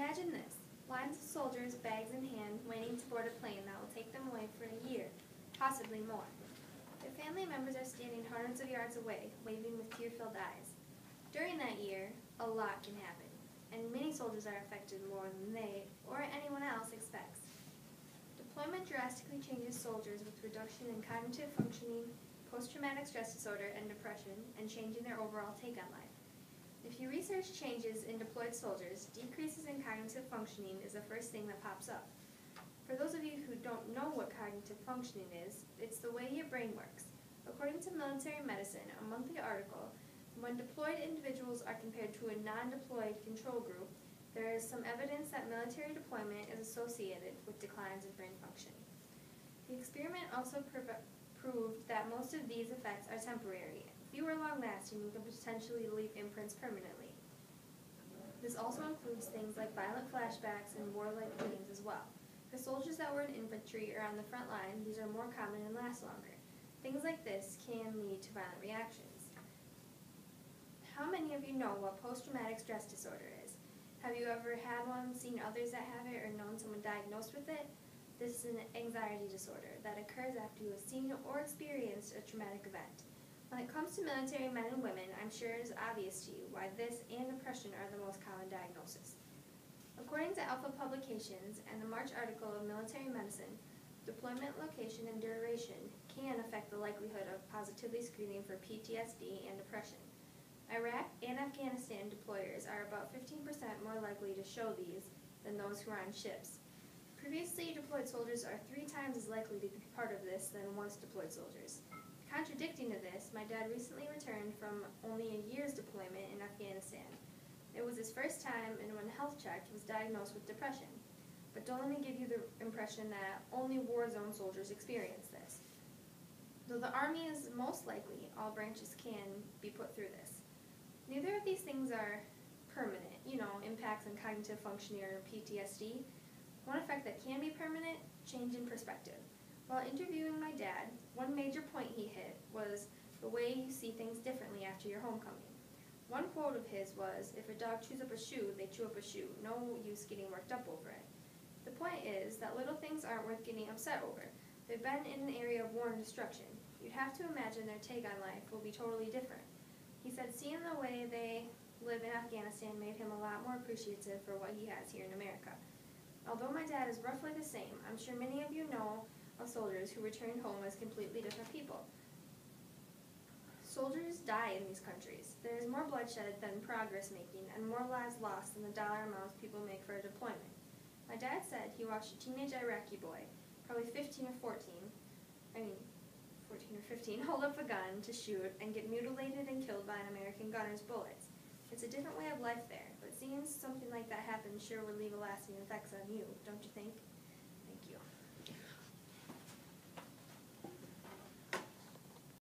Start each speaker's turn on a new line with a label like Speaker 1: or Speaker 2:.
Speaker 1: Imagine this, lines of soldiers, bags in hand, waiting to board a plane that will take them away for a year, possibly more. Their family members are standing hundreds of yards away, waving with tear-filled eyes. During that year, a lot can happen, and many soldiers are affected more than they, or anyone else, expects. Deployment drastically changes soldiers with reduction in cognitive functioning, post-traumatic stress disorder, and depression, and changing their overall take on life. If you research changes in deployed soldiers, decreases in cognitive functioning is the first thing that pops up. For those of you who don't know what cognitive functioning is, it's the way your brain works. According to Military Medicine, a monthly article, when deployed individuals are compared to a non-deployed control group, there is some evidence that military deployment is associated with declines in brain function. The experiment also proved that most of these effects are temporary. Few are long-lasting and can potentially leave imprints permanently. This also includes things like violent flashbacks and warlike dreams as well. For soldiers that were in infantry or on the front line, these are more common and last longer. Things like this can lead to violent reactions. How many of you know what post-traumatic stress disorder is? Have you ever had one, seen others that have it, or known someone diagnosed with it? This is an anxiety disorder that occurs after you have seen or experienced a traumatic event. When it comes to military men and women, I'm sure it is obvious to you why this and depression are the most common diagnoses. According to Alpha Publications and the March article of Military Medicine, deployment location and duration can affect the likelihood of positively screening for PTSD and depression. Iraq and Afghanistan deployers are about 15% more likely to show these than those who are on ships. Previously deployed soldiers are 3 times as likely to be part of this than once deployed soldiers. Contradicting to this, my dad recently returned from only a year's deployment in Afghanistan. It was his first time, and when health checked, was diagnosed with depression. But don't let me give you the impression that only war zone soldiers experience this. Though the Army is most likely, all branches can be put through this. Neither of these things are permanent, impacts on cognitive functioning or PTSD. One effect that can be permanent, change in perspective. While interviewing my dad, one major point he hit was the way you see things differently after your homecoming. One quote of his was, "If a dog chews up a shoe, they chew up a shoe. No use getting worked up over it." The point is that little things aren't worth getting upset over. They've been in an area of war and destruction. You'd have to imagine their take on life will be totally different. He said seeing the way they live in Afghanistan made him a lot more appreciative for what he has here in America. Although my dad is roughly the same, I'm sure many of you know of soldiers who returned home as completely different people. Soldiers die in these countries. There is more bloodshed than progress making and more lives lost than the dollar amounts people make for a deployment. My dad said he watched a teenage Iraqi boy, probably 14 or 15, hold up a gun to shoot and get mutilated and killed by an American gunner's bullets. It's a different way of life there, but seeing something like that happen sure would leave a lasting effect on you, don't you think?